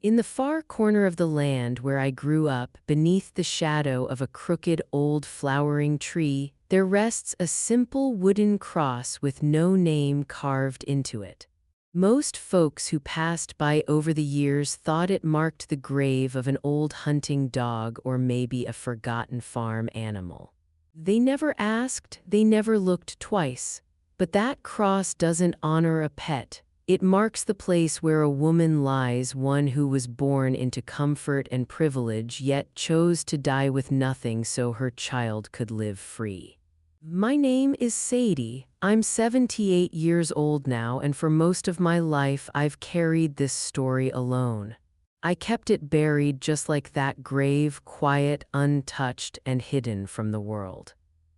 In the far corner of the land where I grew up, beneath the shadow of a crooked old flowering tree, there rests a simple wooden cross with no name carved into it. Most folks who passed by over the years thought it marked the grave of an old hunting dog or maybe a forgotten farm animal. They never asked, they never looked twice. But that cross doesn't honor a pet. It marks the place where a woman lies, one who was born into comfort and privilege yet chose to die with nothing so her child could live free. My name is Sadie. I'm 78 years old now, and for most of my life I've carried this story alone. I kept it buried just like that grave, quiet, untouched, and hidden from the world.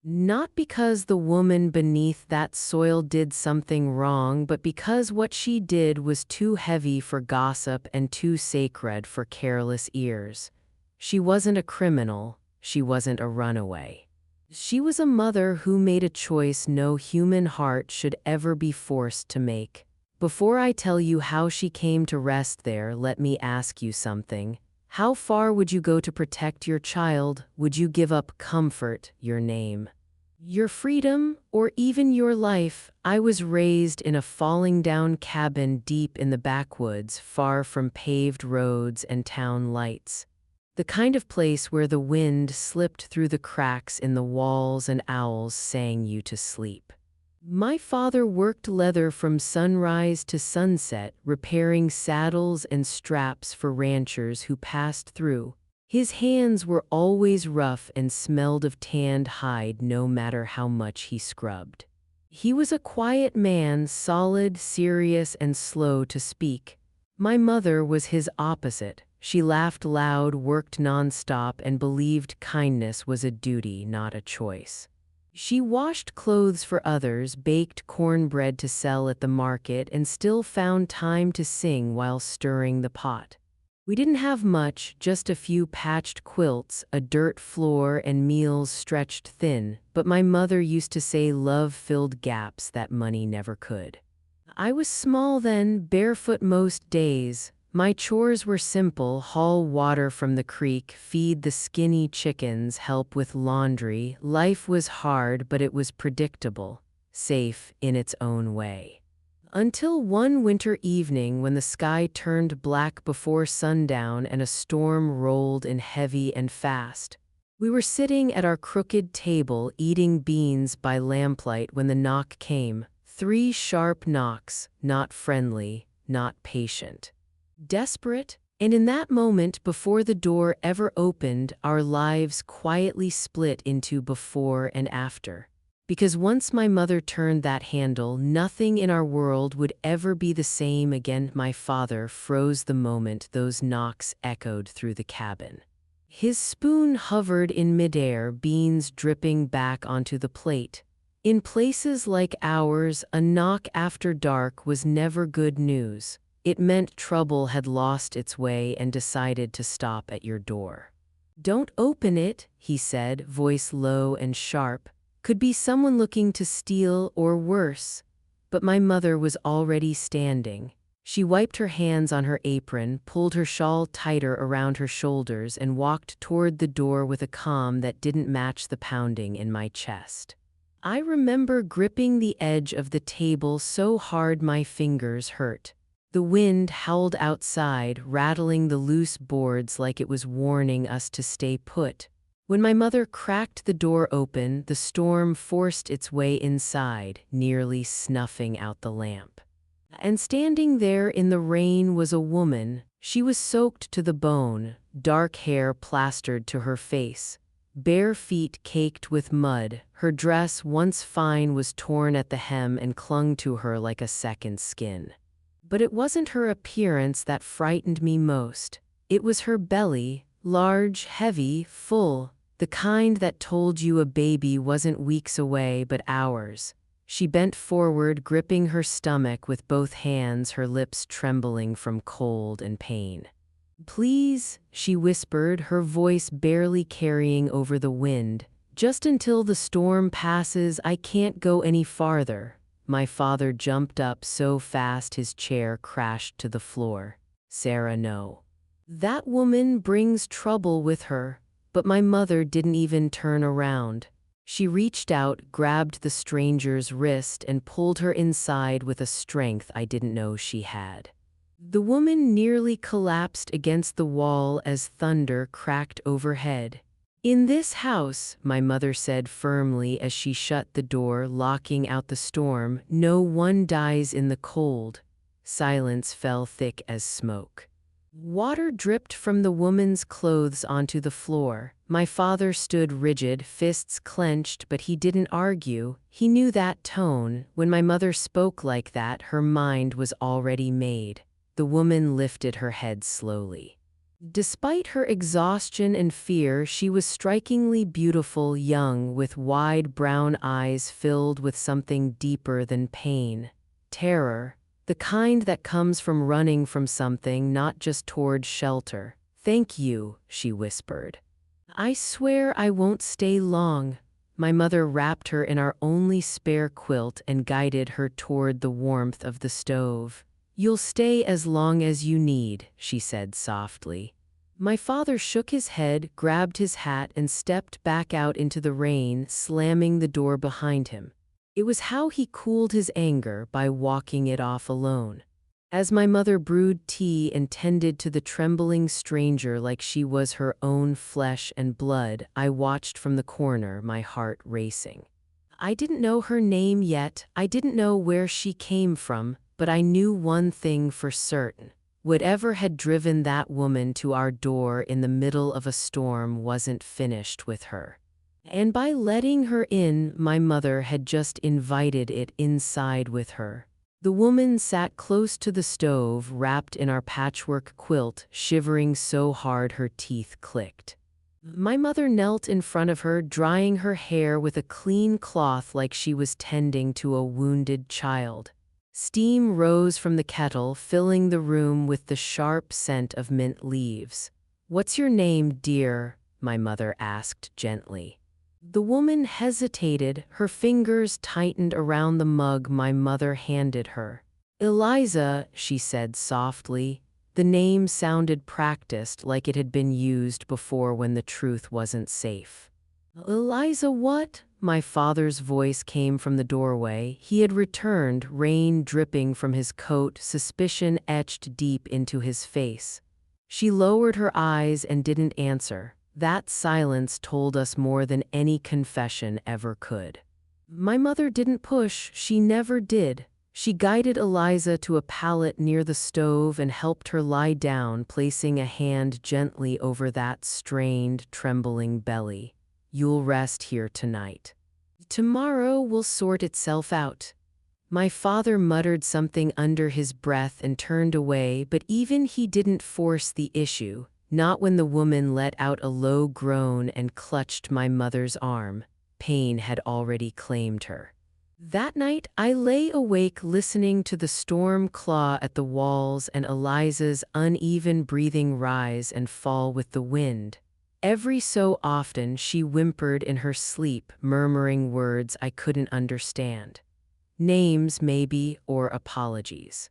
Not because the woman beneath that soil did something wrong, but because what she did was too heavy for gossip and too sacred for careless ears. She wasn't a criminal. She wasn't a runaway. She was a mother who made a choice no human heart should ever be forced to make. Before I tell you how she came to rest there, let me ask you something. How far would you go to protect your child? Would you give up comfort, your name, your freedom, or even your life? I was raised in a falling-down cabin deep in the backwoods, far from paved roads and town lights. The kind of place where the wind slipped through the cracks in the walls and owls sang you to sleep. My father worked leather from sunrise to sunset, repairing saddles and straps for ranchers who passed through. His hands were always rough and smelled of tanned hide no matter how much he scrubbed. He was a quiet man, solid, serious, and slow to speak. My mother was his opposite. She laughed loud, worked nonstop, and believed kindness was a duty, not a choice. She washed clothes for others, baked cornbread to sell at the market, and still found time to sing while stirring the pot. We didn't have much, just a few patched quilts, a dirt floor, and meals stretched thin, but my mother used to say love filled gaps that money never could. I was small then, barefoot most days. My chores were simple: haul water from the creek, feed the skinny chickens, help with laundry. Life was hard, but it was predictable, safe in its own way. Until one winter evening when the sky turned black before sundown and a storm rolled in heavy and fast. We were sitting at our crooked table eating beans by lamplight when the knock came. 3 sharp knocks, not friendly, not patient. Desperate, and in that moment before the door ever opened, our lives quietly split into before and after. Because once my mother turned that handle, nothing in our world would ever be the same again. My father froze the moment those knocks echoed through the cabin. His spoon hovered in midair, beans dripping back onto the plate. In places like ours, a knock after dark was never good news. It meant trouble had lost its way and decided to stop at your door. "Don't open it," he said, voice low and sharp. Could be someone looking to steal or worse. But my mother was already standing. She wiped her hands on her apron, pulled her shawl tighter around her shoulders, and walked toward the door with a calm that didn't match the pounding in my chest. I remember gripping the edge of the table so hard my fingers hurt. The wind howled outside, rattling the loose boards like it was warning us to stay put. When my mother cracked the door open, the storm forced its way inside, nearly snuffing out the lamp. And standing there in the rain was a woman. She was soaked to the bone, dark hair plastered to her face, bare feet caked with mud. Her dress, once fine, was torn at the hem and clung to her like a second skin. But it wasn't her appearance that frightened me most. It was her belly, large, heavy, full, the kind that told you a baby wasn't weeks away but hours. She bent forward, gripping her stomach with both hands, her lips trembling from cold and pain. "Please," she whispered, her voice barely carrying over the wind. "Just until the storm passes, I can't go any farther." My father jumped up so fast his chair crashed to the floor. "Sarah, no. That woman brings trouble with her, but my mother didn't even turn around. She reached out, grabbed the stranger's wrist, and pulled her inside with a strength I didn't know she had. The woman nearly collapsed against the wall as thunder cracked overhead. "In this house," my mother said firmly as she shut the door, locking out the storm, "no one dies in the cold." Silence fell thick as smoke. Water dripped from the woman's clothes onto the floor. My father stood rigid, fists clenched, but he didn't argue. He knew that tone. When my mother spoke like that, her mind was already made. The woman lifted her head slowly. Despite her exhaustion and fear, she was strikingly beautiful, young, with wide brown eyes filled with something deeper than pain. Terror. The kind that comes from running from something, not just toward shelter. "Thank you," she whispered. "I swear I won't stay long." My mother wrapped her in our only spare quilt and guided her toward the warmth of the stove. "You'll stay as long as you need," she said softly. My father shook his head, grabbed his hat, and stepped back out into the rain, slamming the door behind him. It was how he cooled his anger, by walking it off alone. As my mother brewed tea and tended to the trembling stranger like she was her own flesh and blood, I watched from the corner, my heart racing. I didn't know her name yet, I didn't know where she came from, but I knew one thing for certain. Whatever had driven that woman to our door in the middle of a storm wasn't finished with her. And by letting her in, my mother had just invited it inside with her. The woman sat close to the stove, wrapped in our patchwork quilt, shivering so hard her teeth clicked. My mother knelt in front of her, drying her hair with a clean cloth like she was tending to a wounded child. Steam rose from the kettle, filling the room with the sharp scent of mint leaves. "What's your name, dear?" my mother asked gently. The woman hesitated, her fingers tightened around the mug my mother handed her. "Eliza," she said softly. The name sounded practiced, like it had been used before when the truth wasn't safe. "Eliza what?" My father's voice came from the doorway. He had returned, rain dripping from his coat, suspicion etched deep into his face. She lowered her eyes and didn't answer. That silence told us more than any confession ever could. My mother didn't push, she never did. She guided Eliza to a pallet near the stove and helped her lie down, placing a hand gently over that strained, trembling belly. "You'll rest here tonight. Tomorrow will sort itself out." My father muttered something under his breath and turned away, but even he didn't force the issue. Not when the woman let out a low groan and clutched my mother's arm. Pain had already claimed her. That night, I lay awake listening to the storm claw at the walls and Eliza's uneven breathing rise and fall with the wind. Every so often, she whimpered in her sleep, murmuring words I couldn't understand. Names, maybe, or apologies.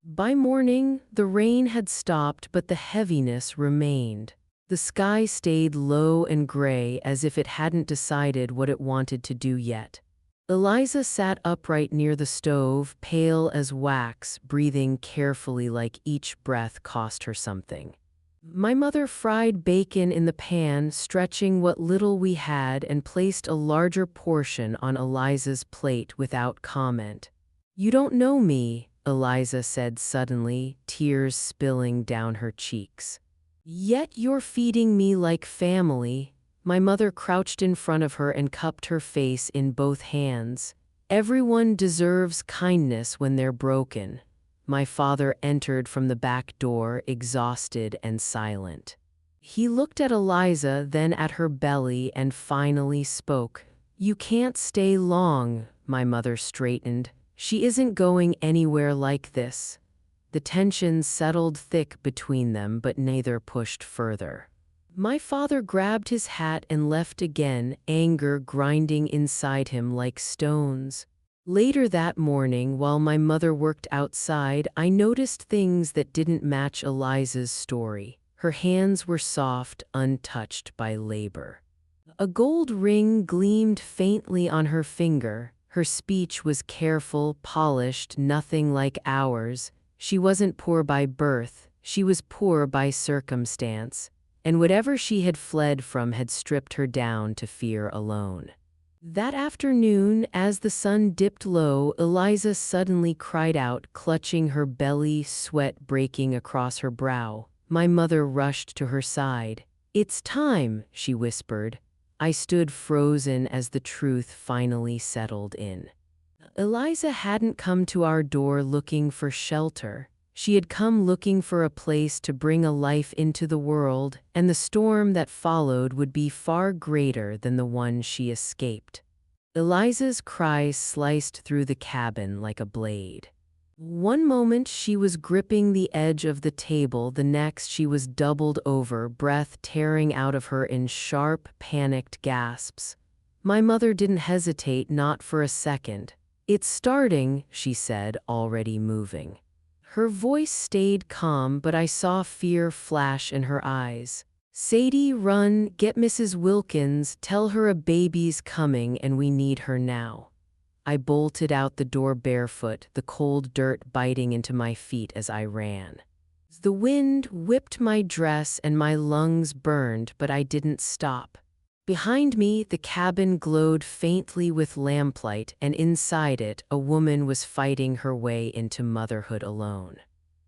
By morning, the rain had stopped, but the heaviness remained. The sky stayed low and gray, as if it hadn't decided what it wanted to do yet. Eliza sat upright near the stove, pale as wax, breathing carefully like each breath cost her something. My mother fried bacon in the pan, stretching what little we had, and placed a larger portion on Eliza's plate without comment. "You don't know me," Eliza said suddenly, tears spilling down her cheeks. "Yet you're feeding me like family." My mother crouched in front of her and cupped her face in both hands. "Everyone deserves kindness when they're broken." My father entered from the back door, exhausted and silent. He looked at Eliza, then at her belly, and finally spoke. "You can't stay long." My mother straightened. "She isn't going anywhere like this." The tension settled thick between them, but neither pushed further. My father grabbed his hat and left again, anger grinding inside him like stones. Later that morning, while my mother worked outside, I noticed things that didn't match Eliza's story. Her hands were soft, untouched by labor. A gold ring gleamed faintly on her finger. Her speech was careful, polished, nothing like ours. She wasn't poor by birth, she was poor by circumstance, and whatever she had fled from had stripped her down to fear alone. That afternoon, as the sun dipped low, Eliza suddenly cried out, clutching her belly, sweat breaking across her brow. My mother rushed to her side. "It's time," she whispered. I stood frozen as the truth finally settled in. Eliza hadn't come to our door looking for shelter. She had come looking for a place to bring a life into the world, and the storm that followed would be far greater than the one she escaped. Eliza's cries sliced through the cabin like a blade. One moment she was gripping the edge of the table, the next she was doubled over, breath tearing out of her in sharp, panicked gasps. My mother didn't hesitate, not for a second. "It's starting," she said, already moving. Her voice stayed calm, but I saw fear flash in her eyes. "Sadie, run, get Mrs. Wilkins, tell her a baby's coming and we need her now." I bolted out the door barefoot, the cold dirt biting into my feet as I ran. The wind whipped my dress and my lungs burned, but I didn't stop. Behind me, the cabin glowed faintly with lamplight, and inside it, a woman was fighting her way into motherhood alone.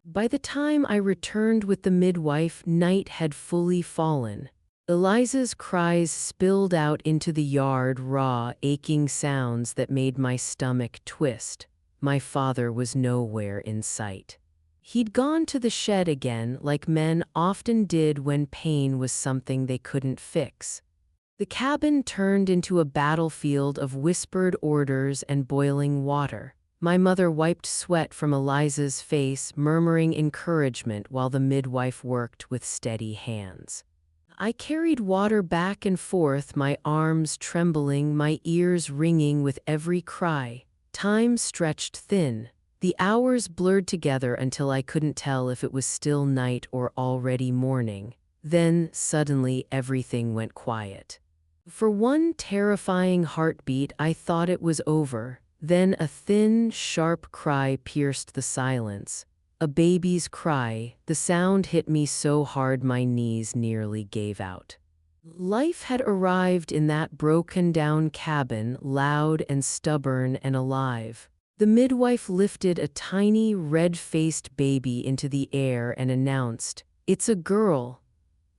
By the time I returned with the midwife, night had fully fallen. Eliza's cries spilled out into the yard, raw, aching sounds that made my stomach twist. My father was nowhere in sight. He'd gone to the shed again, like men often did when pain was something they couldn't fix. The cabin turned into a battlefield of whispered orders and boiling water. My mother wiped sweat from Eliza's face, murmuring encouragement while the midwife worked with steady hands. I carried water back and forth, my arms trembling, my ears ringing with every cry. Time stretched thin. The hours blurred together until I couldn't tell if it was still night or already morning. Then, suddenly, everything went quiet. For one terrifying heartbeat, I thought it was over. Then a thin, sharp cry pierced the silence. A baby's cry. The sound hit me so hard my knees nearly gave out. Life had arrived in that broken-down cabin, loud and stubborn and alive. The midwife lifted a tiny, red-faced baby into the air and announced, "It's a girl."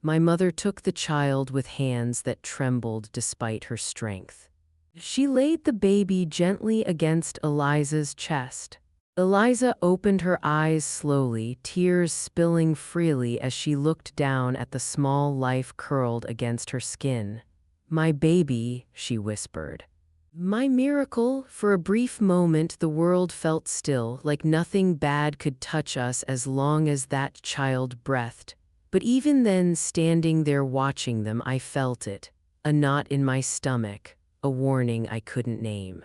My mother took the child with hands that trembled despite her strength. She laid the baby gently against Eliza's chest. Eliza opened her eyes slowly, tears spilling freely as she looked down at the small life curled against her skin. "My baby," she whispered. My miracle. For a brief moment the world felt still, like nothing bad could touch us as long as that child breathed. But even then, standing there watching them, I felt it. A knot in my stomach, a warning I couldn't name.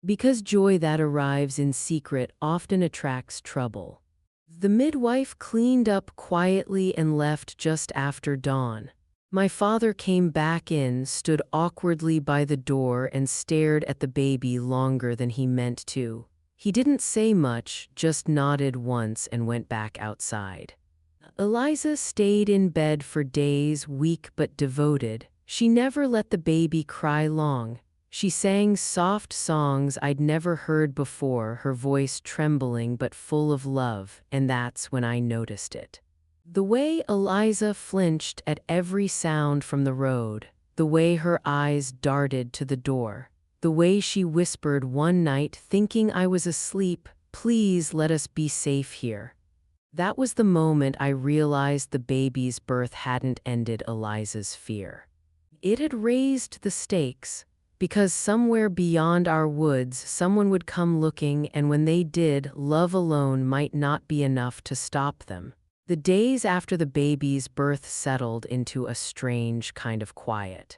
Because joy that arrives in secret often attracts trouble. The midwife cleaned up quietly and left just after dawn. My father came back in, stood awkwardly by the door, and stared at the baby longer than he meant to. He didn't say much, just nodded once and went back outside. Eliza stayed in bed for days, weak but devoted. She never let the baby cry long. She sang soft songs I'd never heard before, her voice trembling but full of love, and that's when I noticed it. The way Eliza flinched at every sound from the road, the way her eyes darted to the door, the way she whispered one night, thinking I was asleep, "Please let us be safe here." That was the moment I realized the baby's birth hadn't ended Eliza's fear. It had raised the stakes. Because somewhere beyond our woods, someone would come looking, and when they did, love alone might not be enough to stop them. The days after the baby's birth settled into a strange kind of quiet.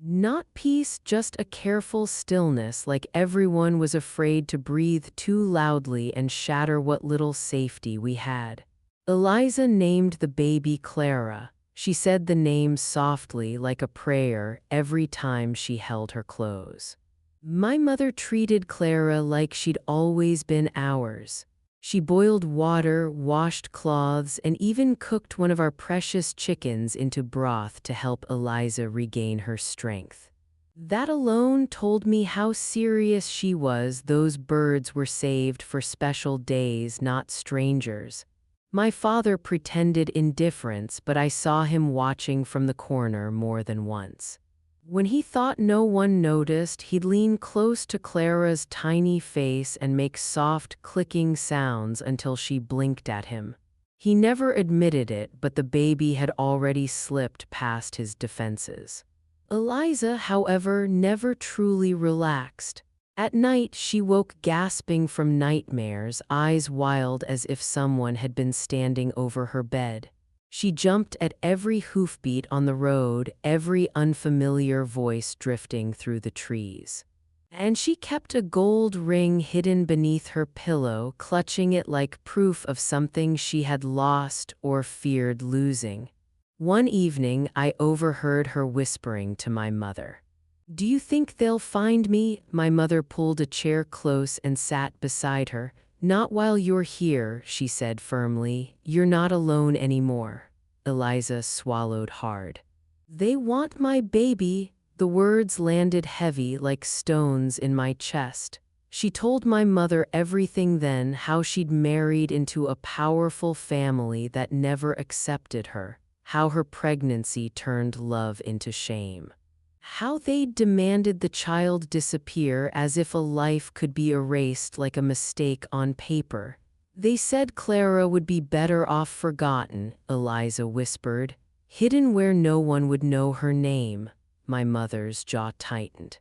Not peace, just a careful stillness, like everyone was afraid to breathe too loudly and shatter what little safety we had. Eliza named the baby Clara. She said the name softly like a prayer every time she held her close. My mother treated Clara like she'd always been ours. She boiled water, washed cloths, and even cooked one of our precious chickens into broth to help Eliza regain her strength. That alone told me how serious she was. Those birds were saved for special days, not strangers. My father pretended indifference, but I saw him watching from the corner more than once. When he thought no one noticed, he'd lean close to Clara's tiny face and make soft, clicking sounds until she blinked at him. He never admitted it, but the baby had already slipped past his defenses. Eliza, however, never truly relaxed. At night, she woke gasping from nightmares, eyes wild as if someone had been standing over her bed. She jumped at every hoofbeat on the road, every unfamiliar voice drifting through the trees. And she kept a gold ring hidden beneath her pillow, clutching it like proof of something she had lost or feared losing. One evening, I overheard her whispering to my mother. "Do you think they'll find me?" My mother pulled a chair close and sat beside her. "Not while you're here," she said firmly. "You're not alone anymore." Eliza swallowed hard. "They want my baby." The words landed heavy like stones in my chest. She told my mother everything then, how she'd married into a powerful family that never accepted her, how her pregnancy turned love into shame. How they demanded the child disappear as if a life could be erased like a mistake on paper. "They said Clara would be better off forgotten," Eliza whispered, "hidden where no one would know her name." My mother's jaw tightened.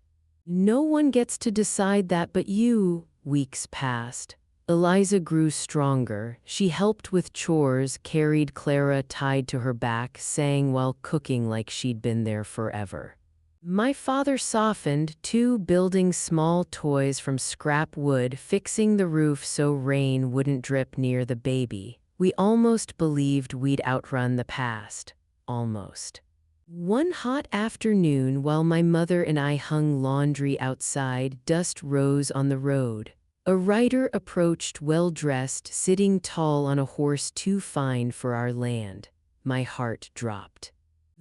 "No one gets to decide that but you." Weeks passed. Eliza grew stronger. She helped with chores, carried Clara tied to her back, sang while cooking like she'd been there forever. My father softened, too, building small toys from scrap wood, fixing the roof so rain wouldn't drip near the baby. We almost believed we'd outrun the past. Almost. One hot afternoon, while my mother and I hung laundry outside, dust rose on the road. A rider approached, well-dressed, sitting tall on a horse too fine for our land. My heart dropped.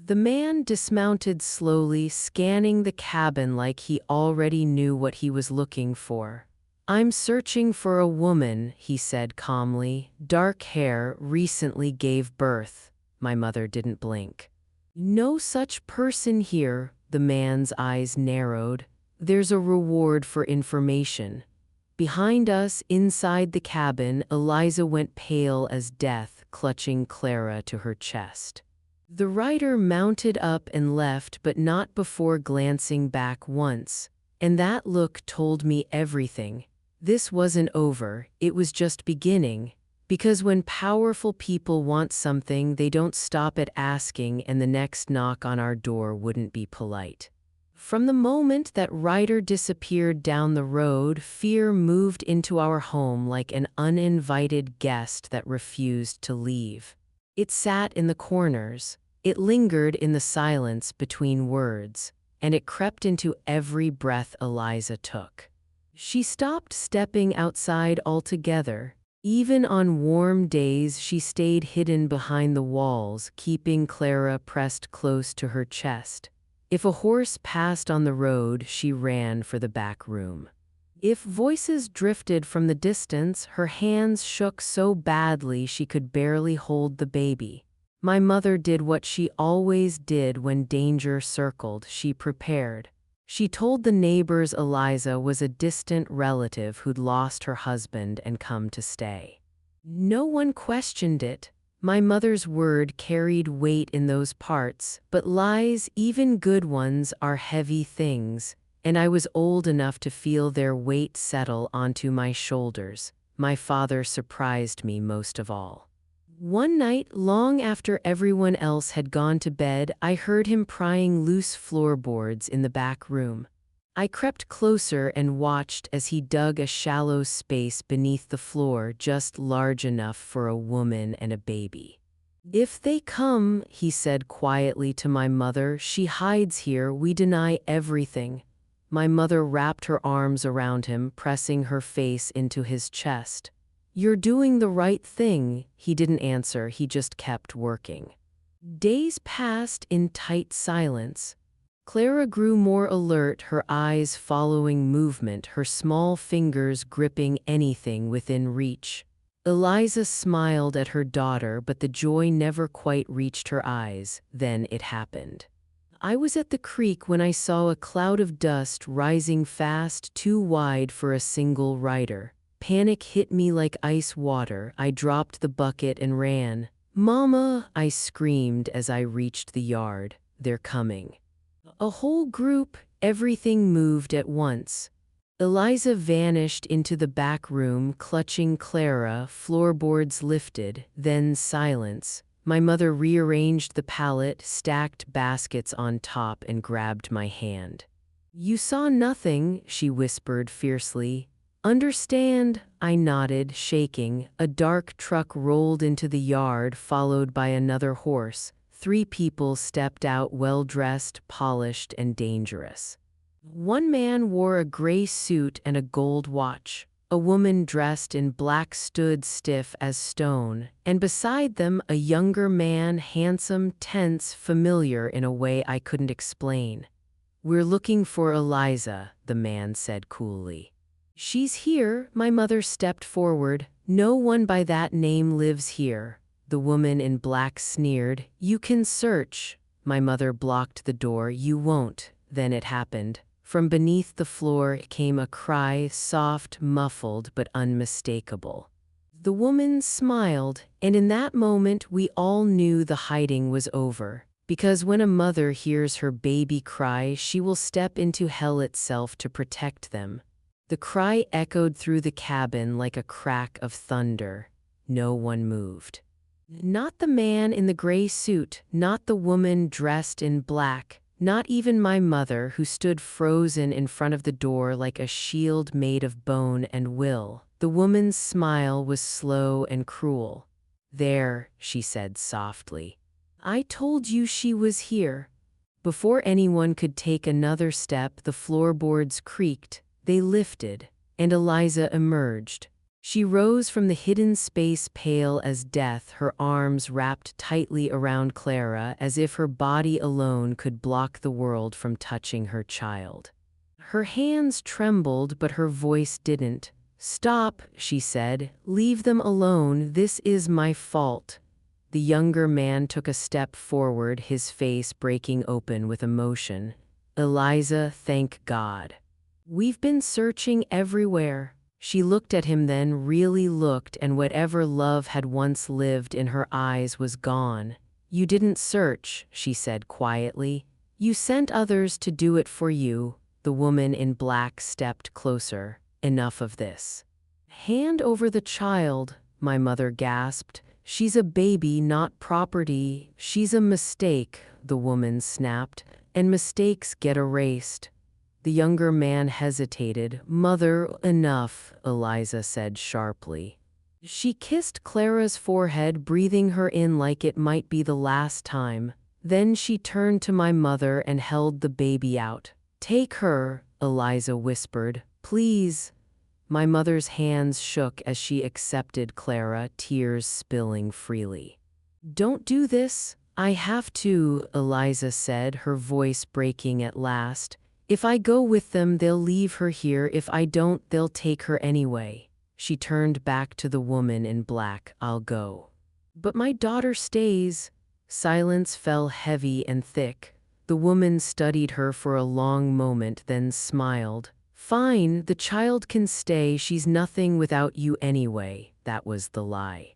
The man dismounted slowly, scanning the cabin like he already knew what he was looking for. "I'm searching for a woman," he said calmly. "Dark hair, recently gave birth." My mother didn't blink. "No such person here." The man's eyes narrowed. "There's a reward for information." Behind us, inside the cabin, Eliza went pale as death, clutching Clara to her chest. The rider mounted up and left, but not before glancing back once. And that look told me everything. This wasn't over, it was just beginning. Because when powerful people want something, they don't stop at asking, and the next knock on our door wouldn't be polite. From the moment that rider disappeared down the road, fear moved into our home like an uninvited guest that refused to leave. It sat in the corners, it lingered in the silence between words, and it crept into every breath Eliza took. She stopped stepping outside altogether. Even on warm days, she stayed hidden behind the walls, keeping Clara pressed close to her chest. If a horse passed on the road, she ran for the back room. If voices drifted from the distance, her hands shook so badly she could barely hold the baby. My mother did what she always did when danger circled. She prepared. She told the neighbors Eliza was a distant relative who'd lost her husband and come to stay. No one questioned it. My mother's word carried weight in those parts, but lies, even good ones, are heavy things. And I was old enough to feel their weight settle onto my shoulders. My father surprised me most of all. One night, long after everyone else had gone to bed, I heard him prying loose floorboards in the back room. I crept closer and watched as he dug a shallow space beneath the floor just large enough for a woman and a baby. "If they come," he said quietly to my mother, "she hides here, we deny everything." My mother wrapped her arms around him, pressing her face into his chest. "You're doing the right thing." He didn't answer, he just kept working. Days passed in tight silence. Clara grew more alert, her eyes following movement, her small fingers gripping anything within reach. Eliza smiled at her daughter, but the joy never quite reached her eyes. Then it happened. I was at the creek when I saw a cloud of dust rising fast, too wide for a single rider. Panic hit me like ice water. I dropped the bucket and ran. "Mama!" I screamed as I reached the yard. "They're coming." A whole group, everything moved at once. Eliza vanished into the back room, clutching Clara, floorboards lifted, then silence. My mother rearranged the pallet, stacked baskets on top, and grabbed my hand. "You saw nothing," she whispered fiercely. "Understand?" I nodded, shaking. A dark truck rolled into the yard, followed by another horse. 3 people stepped out, well-dressed, polished, and dangerous. One man wore a gray suit and a gold watch. A woman dressed in black stood stiff as stone, and beside them a younger man, handsome, tense, familiar in a way I couldn't explain. "We're looking for Eliza," the man said coolly. "She's here." My mother stepped forward. "No one by that name lives here." The woman in black sneered. "You can search." My mother blocked the door. "You won't." Then it happened. From beneath the floor came a cry, soft, muffled, but unmistakable. The woman smiled, and in that moment we all knew the hiding was over. Because when a mother hears her baby cry, she will step into hell itself to protect them. The cry echoed through the cabin like a crack of thunder. No one moved. Not the man in the gray suit, not the woman dressed in black, not even my mother, who stood frozen in front of the door like a shield made of bone and will. The woman's smile was slow and cruel. "There," she said softly. "I told you she was here." Before anyone could take another step, the floorboards creaked, they lifted, and Eliza emerged. She rose from the hidden space, pale as death, her arms wrapped tightly around Clara, as if her body alone could block the world from touching her child. Her hands trembled, but her voice didn't. "Stop," she said. "Leave them alone. This is my fault." The younger man took a step forward, his face breaking open with emotion. "Eliza, thank God. We've been searching everywhere." She looked at him, then really looked, and whatever love had once lived in her eyes was gone. "You didn't search," she said quietly. "You sent others to do it for you." The woman in black stepped closer. "Enough of this." "Hand over the child," my mother gasped. "She's a baby, not property." "She's a mistake," the woman snapped, "and mistakes get erased." The younger man hesitated. "Mother, enough," Eliza said sharply. She kissed Clara's forehead, breathing her in like it might be the last time. Then she turned to my mother and held the baby out. "Take her," Eliza whispered. "Please." My mother's hands shook as she accepted Clara, tears spilling freely. "Don't do this." "I have to," Eliza said, her voice breaking at last. "If I go with them, they'll leave her here. If I don't, they'll take her anyway." She turned back to the woman in black. "I'll go." "But my daughter stays." Silence fell heavy and thick. The woman studied her for a long moment, then smiled. "Fine, the child can stay. She's nothing without you anyway." That was the lie.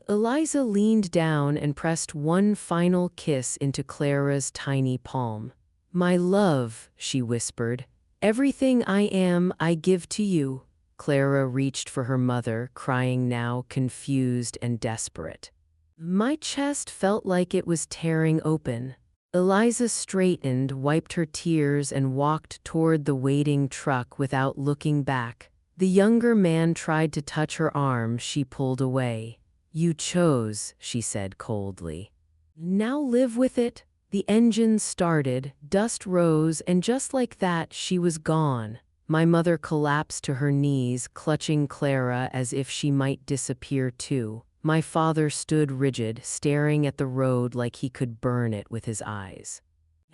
Eliza leaned down and pressed one final kiss into Clara's tiny palm. "My love," she whispered. "Everything I am, I give to you." Clara reached for her mother, crying now, confused and desperate. My chest felt like it was tearing open. Eliza straightened, wiped her tears, and walked toward the waiting truck without looking back. The younger man tried to touch her arm. She pulled away. "You chose," she said coldly. "Now live with it." The engine started, dust rose, and just like that, she was gone. My mother collapsed to her knees, clutching Clara as if she might disappear too. My father stood rigid, staring at the road like he could burn it with his eyes.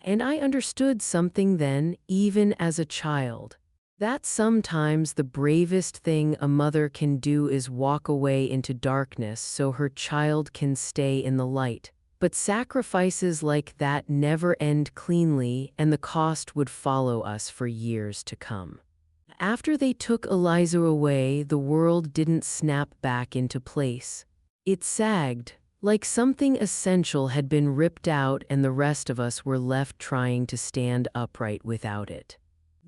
And I understood something then, even as a child. That sometimes the bravest thing a mother can do is walk away into darkness so her child can stay in the light. But sacrifices like that never end cleanly, and the cost would follow us for years to come. After they took Eliza away, the world didn't snap back into place. It sagged, like something essential had been ripped out, and the rest of us were left trying to stand upright without it.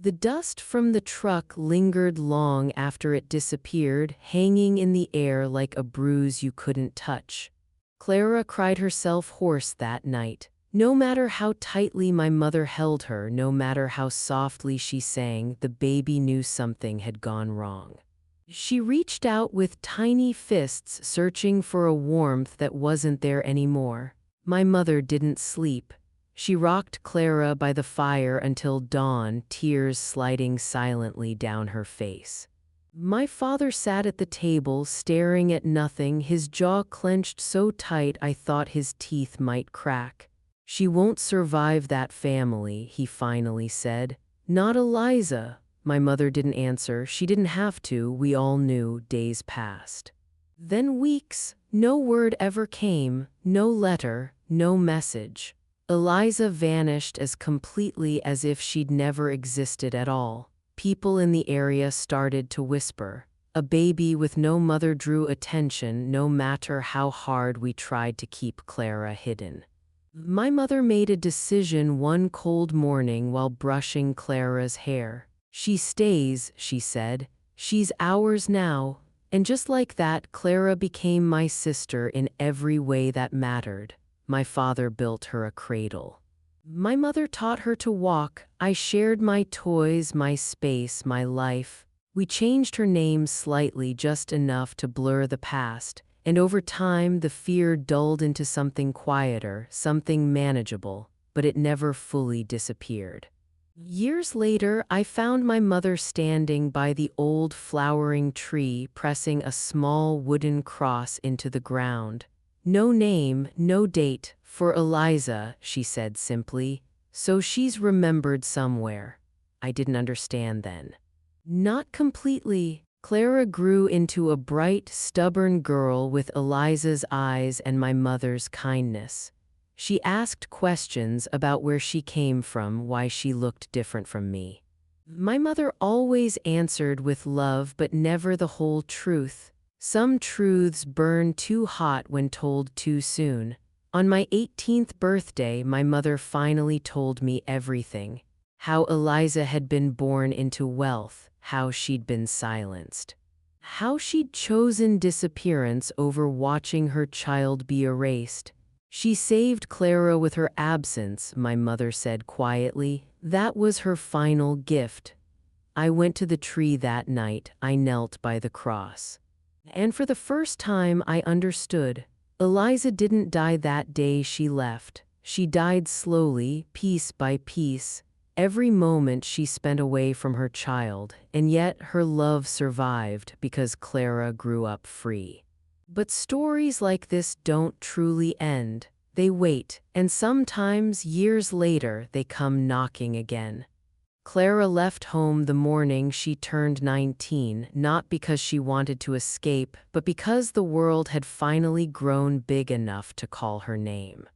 The dust from the truck lingered long after it disappeared, hanging in the air like a bruise you couldn't touch. Clara cried herself hoarse that night. No matter how tightly my mother held her, no matter how softly she sang, the baby knew something had gone wrong. She reached out with tiny fists, searching for a warmth that wasn't there anymore. My mother didn't sleep. She rocked Clara by the fire until dawn, tears sliding silently down her face. My father sat at the table, staring at nothing, his jaw clenched so tight I thought his teeth might crack. "She won't survive that family," he finally said. "Not Eliza." My mother didn't answer. She didn't have to. We all knew. Days passed. Then weeks. No word ever came. No letter. No message. Eliza vanished as completely as if she'd never existed at all. People in the area started to whisper. A baby with no mother drew attention, no matter how hard we tried to keep Clara hidden. My mother made a decision one cold morning while brushing Clara's hair. "She stays," she said. "She's ours now." And just like that, Clara became my sister in every way that mattered. My father built her a cradle. My mother taught her to walk. I shared my toys, my space, my life. We changed her name slightly, just enough to blur the past. And over time, the fear dulled into something quieter, something manageable, but it never fully disappeared. Years later, I found my mother standing by the old flowering tree, pressing a small wooden cross into the ground. "No name, no date, for Eliza," she said simply. "So she's remembered somewhere." I didn't understand then. Not completely. Clara grew into a bright, stubborn girl with Eliza's eyes and my mother's kindness. She asked questions about where she came from, why she looked different from me. My mother always answered with love, but never the whole truth. Some truths burn too hot when told too soon. On my 18th birthday, my mother finally told me everything. How Eliza had been born into wealth, how she'd been silenced. How she'd chosen disappearance over watching her child be erased. "She saved Clara with her absence," my mother said quietly. "That was her final gift." I went to the tree that night. I knelt by the cross. And for the first time, I understood. Eliza didn't die that day she left. She died slowly, piece by piece, every moment she spent away from her child, and yet her love survived because Clara grew up free. But stories like this don't truly end. They wait, and sometimes, years later, they come knocking again. Clara left home the morning she turned 19, not because she wanted to escape, but because the world had finally grown big enough to call her name.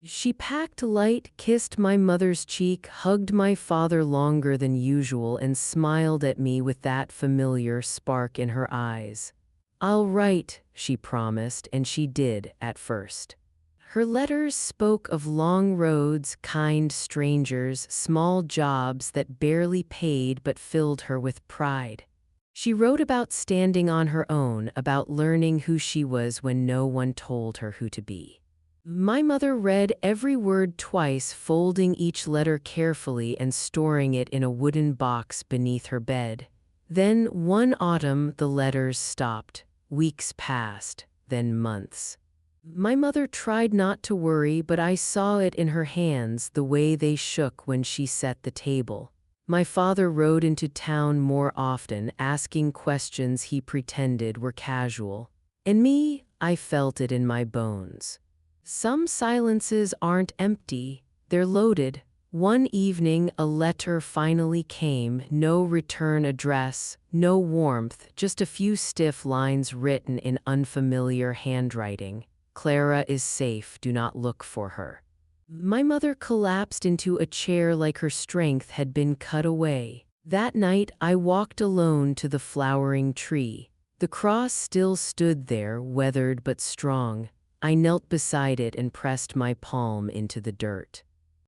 She packed light, kissed my mother's cheek, hugged my father longer than usual, and smiled at me with that familiar spark in her eyes. "I'll write," she promised, and she did at first. Her letters spoke of long roads, kind strangers, small jobs that barely paid but filled her with pride. She wrote about standing on her own, about learning who she was when no one told her who to be. My mother read every word twice, folding each letter carefully and storing it in a wooden box beneath her bed. Then, one autumn, the letters stopped. Weeks passed, then months. My mother tried not to worry, but I saw it in her hands, the way they shook when she set the table. My father rode into town more often, asking questions he pretended were casual. And me, I felt it in my bones. Some silences aren't empty, they're loaded. One evening, a letter finally came, no return address, no warmth, just a few stiff lines written in unfamiliar handwriting. Clara is safe, do not look for her. My mother collapsed into a chair like her strength had been cut away. That night, I walked alone to the flowering tree. The cross still stood there, weathered but strong. I knelt beside it and pressed my palm into the dirt.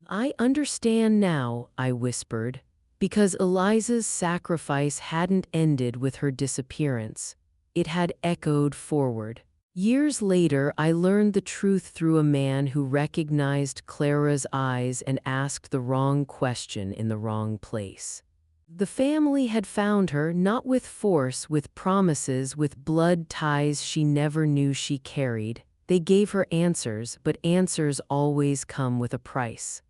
I understand now, I whispered, because Eliza's sacrifice hadn't ended with her disappearance. It had echoed forward. Years later, I learned the truth through a man who recognized Clara's eyes and asked the wrong question in the wrong place. The family had found her, not with force, with promises, with blood ties she never knew she carried. They gave her answers, but answers always come with a price.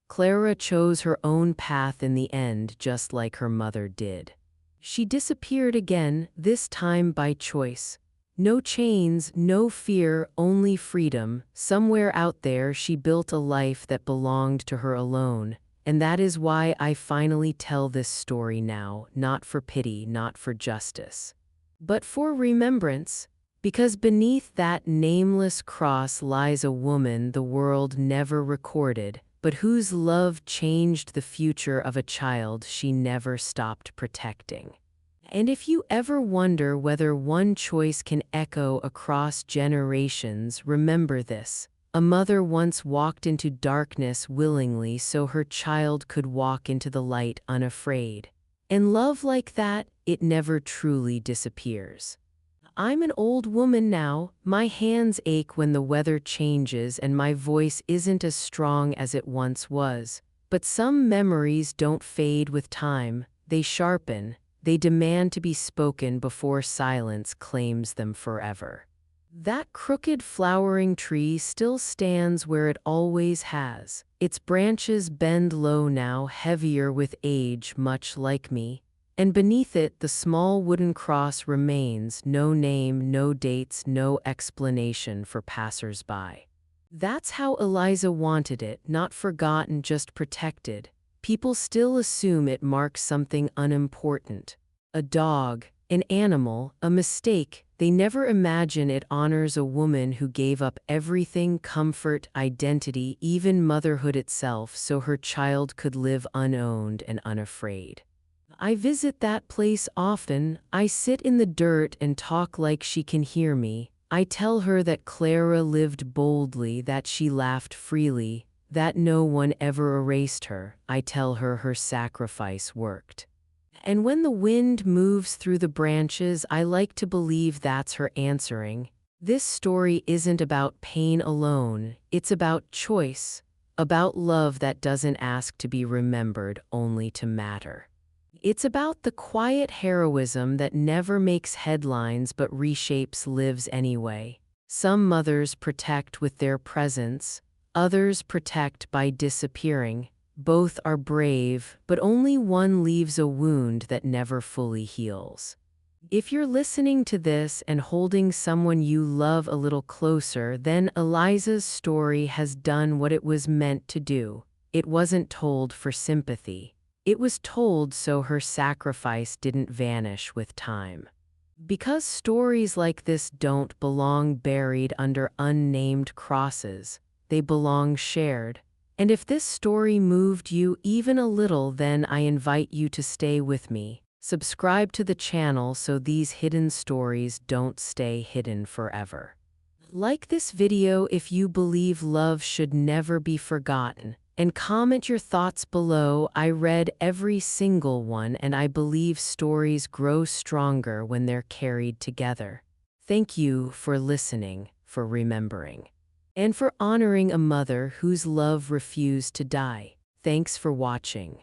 Clara chose her own path in the end, just like her mother did. She disappeared again, this time by choice. No chains, no fear, only freedom. Somewhere out there she built a life that belonged to her alone. And that is why I finally tell this story now, not for pity, not for justice, but for remembrance. Because beneath that nameless cross lies a woman the world never recorded, but whose love changed the future of a child she never stopped protecting. And if you ever wonder whether one choice can echo across generations, remember this. A mother once walked into darkness willingly so her child could walk into the light unafraid. And love like that, it never truly disappears. I'm an old woman now, my hands ache when the weather changes and my voice isn't as strong as it once was. But some memories don't fade with time, they sharpen, they demand to be spoken before silence claims them forever. That crooked flowering tree still stands where it always has. Its branches bend low now, heavier with age, much like me. And beneath it, the small wooden cross remains, no name, no dates, no explanation for passers-by. That's how Eliza wanted it, not forgotten, just protected. People still assume it marks something unimportant. A dog, an animal, a mistake. They never imagine it honors a woman who gave up everything, comfort, identity, even motherhood itself, so her child could live unowned and unafraid. I visit that place often. I sit in the dirt and talk like she can hear me. I tell her that Clara lived boldly, that she laughed freely, that no one ever erased her. I tell her her sacrifice worked. And when the wind moves through the branches, I like to believe that's her answering. This story isn't about pain alone, it's about choice, about love that doesn't ask to be remembered, only to matter. It's about the quiet heroism that never makes headlines but reshapes lives anyway. Some mothers protect with their presence, others protect by disappearing. Both are brave, but only one leaves a wound that never fully heals. If you're listening to this and holding someone you love a little closer, then Eliza's story has done what it was meant to do. It wasn't told for sympathy. It was told so her sacrifice didn't vanish with time. Because stories like this don't belong buried under unnamed crosses, they belong shared. And if this story moved you even a little, then I invite you to stay with me. Subscribe to the channel so these hidden stories don't stay hidden forever. Like this video if you believe love should never be forgotten. And comment your thoughts below. I read every single one, and I believe stories grow stronger when they're carried together. Thank you for listening, for remembering. and for honoring a mother whose love refused to die. Thanks for watching.